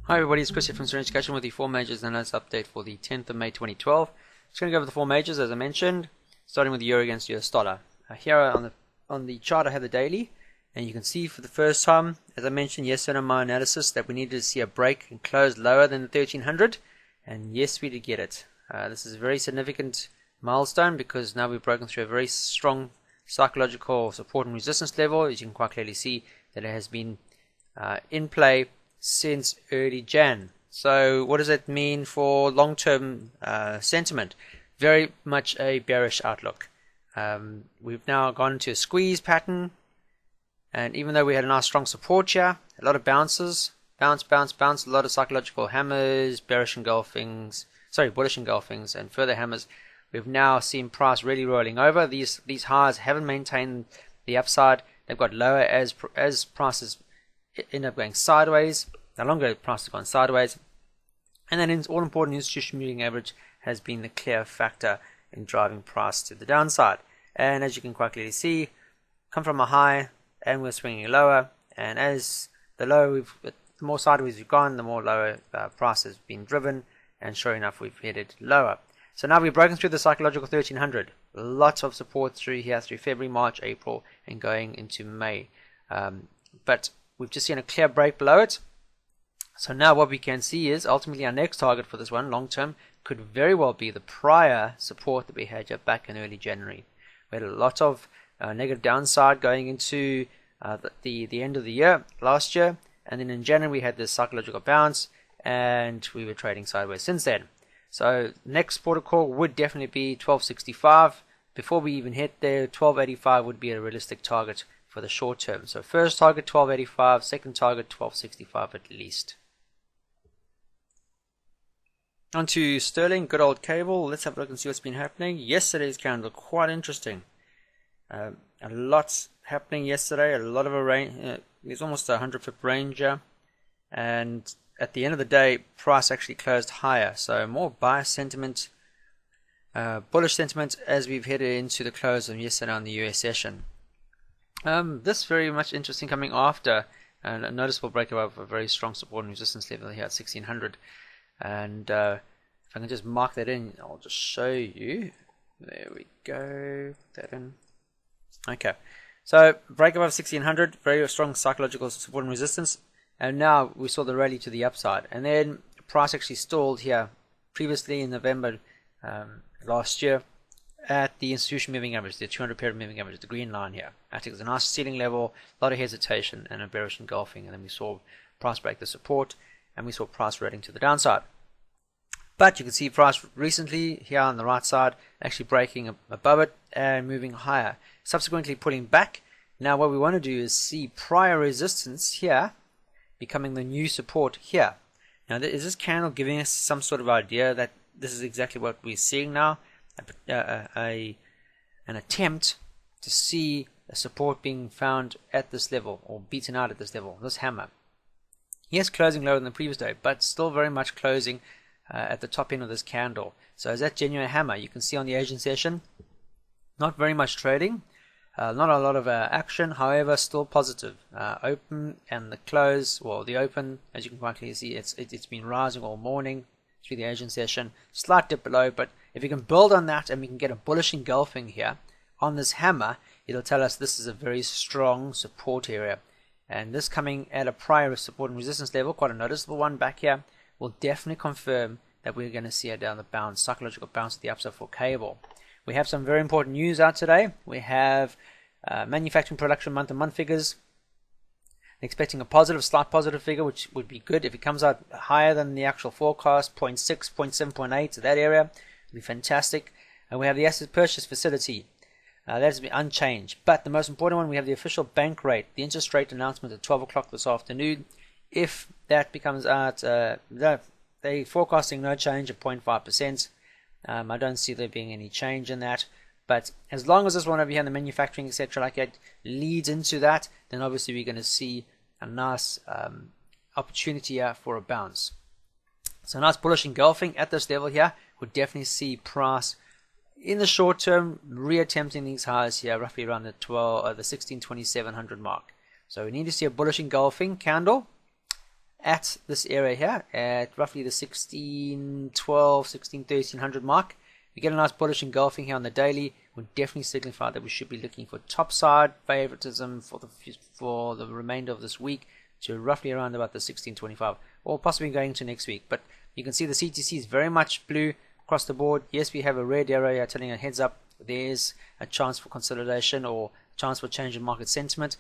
Hi everybody, it's Chris here from Serene Education with the 4 majors and analysis update for the 10th of May 2012. Just going to go over the 4 majors as I mentioned, starting with the euro against US dollar. Here on the chart I have the daily, and you can see for the first time, as I mentioned yesterday in my analysis, that we needed to see a break and close lower than the 1300, and yes, we did get it. This is a very significant milestone because now we've broken through a very strong psychological support and resistance level. As you can quite clearly see that it has been in play since early Jan. So what does that mean for long-term sentiment? Very much a bearish outlook. We've now gone into a squeeze pattern, and even though we had a nice strong support here, a lot of bounces, bounce, a lot of psychological hammers, bullish engulfings, and further hammers. We've now seen price really rolling over. These highs haven't maintained the upside. They've got lower as prices end up going sideways. The longer price has gone sideways, and then all important institutional moving average has been the clear factor in driving price to the downside. And as you can quite clearly see, come from a high and we're swinging lower, and as the more sideways we've gone, the more lower price has been driven, and sure enough we've headed lower. So now we've broken through the psychological 1300. Lots of support through here through February, March, April, and going into May. But we've just seen a clear break below it. So now what we can see is ultimately our next target for this one long term could very well be the prior support that we had back in early January. We had a lot of negative downside going into the end of the year last year, and then in January we had this psychological bounce and we were trading sideways since then. So next protocol would definitely be 1265. Before we even hit there, 1285 would be a realistic target for the short term. So first target 1285, second target 1265 at least. On to sterling, good old cable. Let's have a look and see what's been happening. Yesterday's candle, quite interesting. A lot happening yesterday, a lot of a range. There's almost a 100-pip range here. And at the end of the day, price actually closed higher. So more bias sentiment, bullish sentiment as we've headed into the close of yesterday on the US session. This very much interesting coming after a noticeable break above a very strong support and resistance level here at 1600. And if I can just mark that in, I'll just show you. There we go. Put that in. Okay. So break above 1600, very strong psychological support and resistance. And now we saw the rally to the upside. And then price actually stalled here previously in November last year at the institutional moving average, the 200 period moving average, the green line here. I think it was a nice ceiling level, a lot of hesitation and a bearish engulfing, and then we saw price break the support and we saw price rolling to the downside. But you can see price recently here on the right side actually breaking above it and moving higher, subsequently pulling back. Now what we want to do is see prior resistance here becoming the new support here. Now is this candle giving us some sort of idea that this is exactly what we're seeing now? An attempt to see a support being found at this level or beaten out at this level, this hammer. Yes, closing lower than the previous day, but still very much closing at the top end of this candle. So is that genuine hammer? You can see on the Asian session, not very much trading, not a lot of action, however still positive. Open and the close, well the open, as you can quite clearly see, it's been rising all morning through the Asian session, slight dip below, but if you can build on that and we can get a bullish engulfing here on this hammer, it'll tell us this is a very strong support area. And this coming at a prior support and resistance level, quite a noticeable one back here, will definitely confirm that we're going to see a down the bounce, psychological bounce to the upside for cable. We have some very important news out today. We have manufacturing production month-to-month figures. Expecting a slight positive figure, which would be good. If it comes out higher than the actual forecast, 0.6, 0.7, 0.8 to that area, would be fantastic. And we have the asset purchase facility. That has been unchanged. But the most important one, we have the official bank rate, the interest rate announcement at 12 o'clock this afternoon. If that becomes out, they're forecasting no change at 0.5%. I don't see there being any change in that. But as long as this one over here in the manufacturing, etc., like that, leads into that, then obviously we're going to see a nice opportunity here for a bounce. So a nice bullish engulfing at this level here would definitely see price in the short term reattempting these highs here, roughly around the 16,2700 mark. So we need to see a bullish engulfing candle at this area here at roughly the 1612, 1300 mark. We get a nice bullish engulfing here on the daily, would definitely signify that we should be looking for topside favoritism for the remainder of this week to roughly around about the 1625, or possibly going into next week. But you can see the CTC is very much blue across the board. Yes, we have a red arrow here telling a heads up there's a chance for consolidation or chance for change in market sentiment.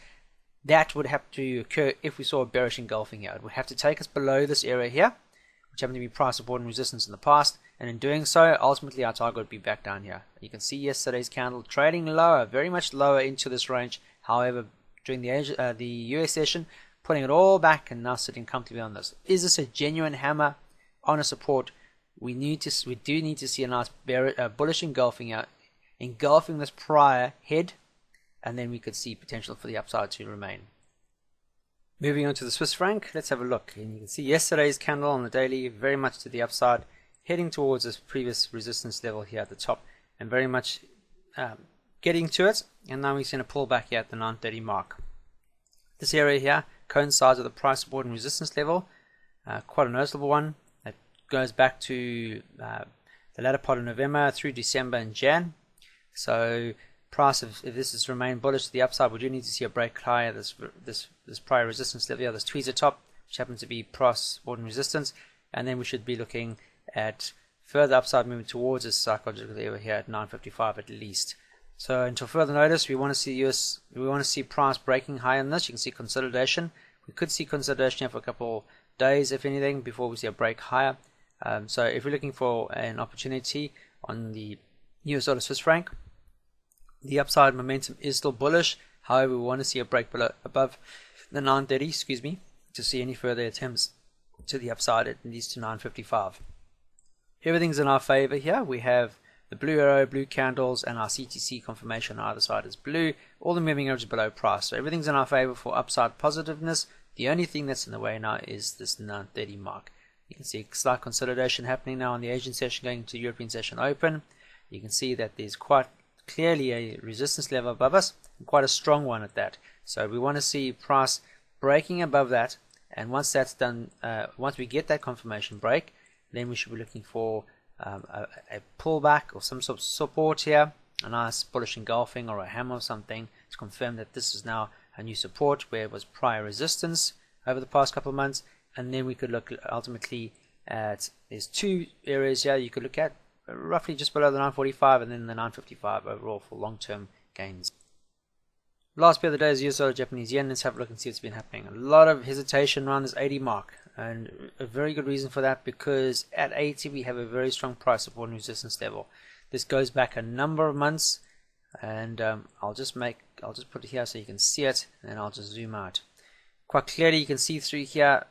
That would have to occur if we saw a bearish engulfing here. It would have to take us below this area here, which happened to be price support and resistance in the past, and in doing so, ultimately our target would be back down here. You can see yesterday's candle trading lower, very much lower into this range. However, during the US session, putting it all back and now sitting comfortably on this. Is this a genuine hammer on a support? We do need to see a nice bullish engulfing out, engulfing this prior head, and then we could see potential for the upside to remain. Moving on to the Swiss franc, let's have a look. And you can see yesterday's candle on the daily very much to the upside, heading towards this previous resistance level here at the top, and very much getting to it. And now we're seeing a pullback here at the 930 mark. This area here coincides with the price support and resistance level, quite a noticeable one. It goes back to the latter part of November through December and Jan. So price, if this has remained bullish to the upside, we do need to see a break higher. This prior resistance level here, this tweezer top, which happens to be price support and resistance, and then we should be looking at further upside movement towards this psychological area here at 955 at least. So until further notice, we want to see price breaking higher than this. You can see consolidation. We could see consolidation here for a couple days, if anything, before we see a break higher. So if we're looking for an opportunity on the US dollar Swiss franc, the upside momentum is still bullish. However, we want to see a break above the 930, to see any further attempts to the upside at least to 955. Everything's in our favor here. We have the blue arrow, blue candles, and our CTC confirmation on either side is blue. All the moving averages below price. So everything's in our favor for upside positiveness. The only thing that's in the way now is this 930 mark. You can see a slight consolidation happening now on the Asian session going to European session open. You can see that there's quite clearly a resistance level above us, and quite a strong one at that. So we want to see price breaking above that, and once that's done, once we get that confirmation break, then we should be looking for a pullback or some sort of support here, a nice bullish engulfing or a hammer or something to confirm that this is now a new support where it was prior resistance over the past couple of months. And then we could look ultimately at, there's two areas here you could look at, roughly just below the 945 and then the 955 overall for long-term gains. Last pair of the day is US dollar Japanese yen. Let's have a look and see what's been happening. A lot of hesitation around this 80 mark, and a very good reason for that, because at 80 we have a very strong price support and resistance level. This goes back a number of months, and I'll just put it here so you can see it, and then I'll just zoom out. Quite clearly you can see through here,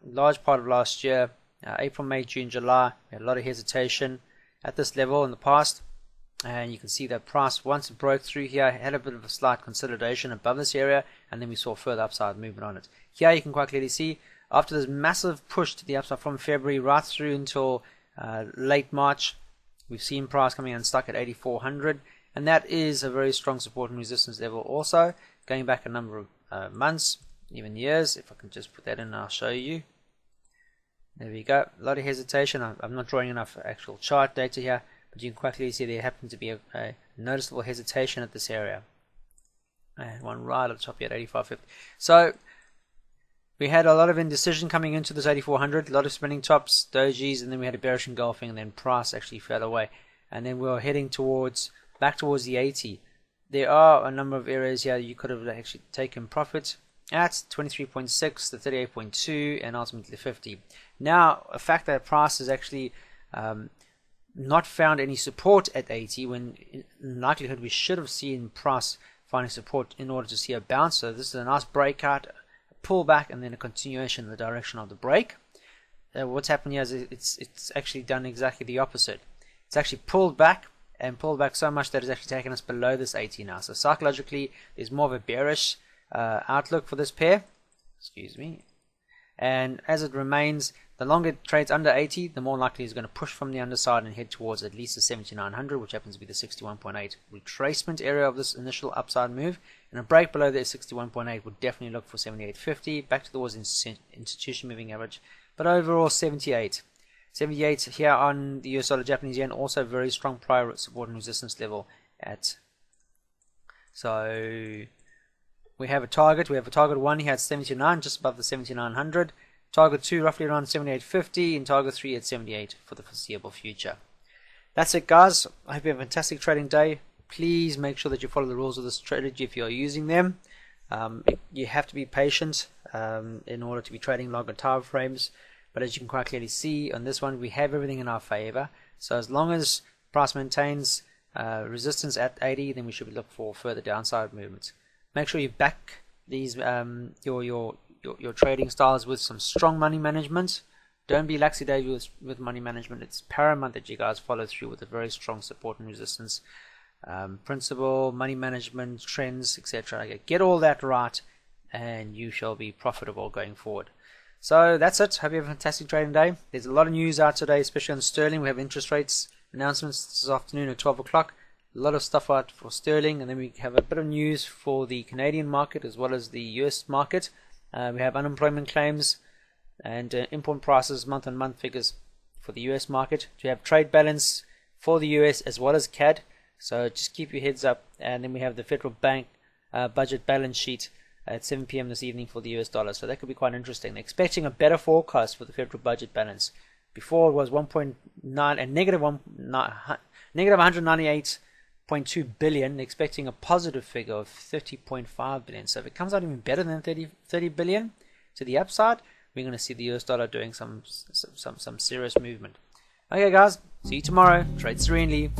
large part of last year, April, May, June, July, we had a lot of hesitation at this level in the past, and you can see that price, once it broke through here, had a bit of a slight consolidation above this area, and then we saw further upside movement on it. Here you can quite clearly see, after this massive push to the upside from February right through until late March, we've seen price coming in stuck at 8,400, and that is a very strong support and resistance level also, going back a number of months, even years. If I can just put that in, I'll show you. There we go. A lot of hesitation. I'm not drawing enough actual chart data here, but you can quite clearly see there happened to be a noticeable hesitation at this area. And one right at the top here at 8550. So we had a lot of indecision coming into this 8400, a lot of spinning tops, dojis, and then we had a bearish engulfing, and then price actually fell away. And then we were heading back towards the 80. There are a number of areas here you could have actually taken profit at 23.6, the 38.2, and ultimately 50. Now, a fact that price has actually not found any support at 80, when in likelihood we should have seen price finding support in order to see a bounce. So this is a nice breakout, a pullback, and then a continuation in the direction of the break. What's happened here is it's actually done exactly the opposite. It's actually pulled back, and pulled back so much that it's actually taken us below this 80 now. So psychologically, there's more of a bearish outlook for this pair. Excuse me. And as it remains, the longer it trades under 80, the more likely it's going to push from the underside and head towards at least the 7900, which happens to be the 61.8 retracement area of this initial upside move. And a break below the 61.8 would definitely look for 7850, back towards institution moving average, but overall 78. 78 here on the US dollar Japanese yen, also very strong prior support and resistance level at. So we have a target. We have a target 1 here at 79, just above the 7900. Target 2 roughly around 7850, and target 3 at 78 for the foreseeable future. That's it, guys. I hope you have a fantastic trading day. Please make sure that you follow the rules of the strategy if you are using them. You have to be patient in order to be trading longer time frames. But as you can quite clearly see on this one, we have everything in our favor. So as long as price maintains resistance at 80, then we should look for further downside movements. Make sure you back these your trading styles with some strong money management. Don't be laxy-daisy with money management. It's paramount that you guys follow through with a very strong support and resistance principle, money management, trends, etc. Get all that right, and you shall be profitable going forward. So that's it. Hope you have a fantastic trading day. There's a lot of news out today, especially on sterling. We have interest rates announcements this afternoon at 12 o'clock. A lot of stuff out for sterling, and then we have a bit of news for the Canadian market as well as the US market. We have unemployment claims and import prices, month-on-month figures for the US market. We have trade balance for the US as well as CAD. So just keep your heads up. And then we have the federal bank budget balance sheet at 7 p.m. this evening for the US dollar. So that could be quite interesting. They're expecting a better forecast for the federal budget balance. Before it was 1.9 and negative 198.2 billion, expecting a positive figure of 30.5 billion. So if it comes out even better than 30 billion to the upside, we're going to see the US dollar doing some serious movement. Okay, guys, see you tomorrow. Trade serenely.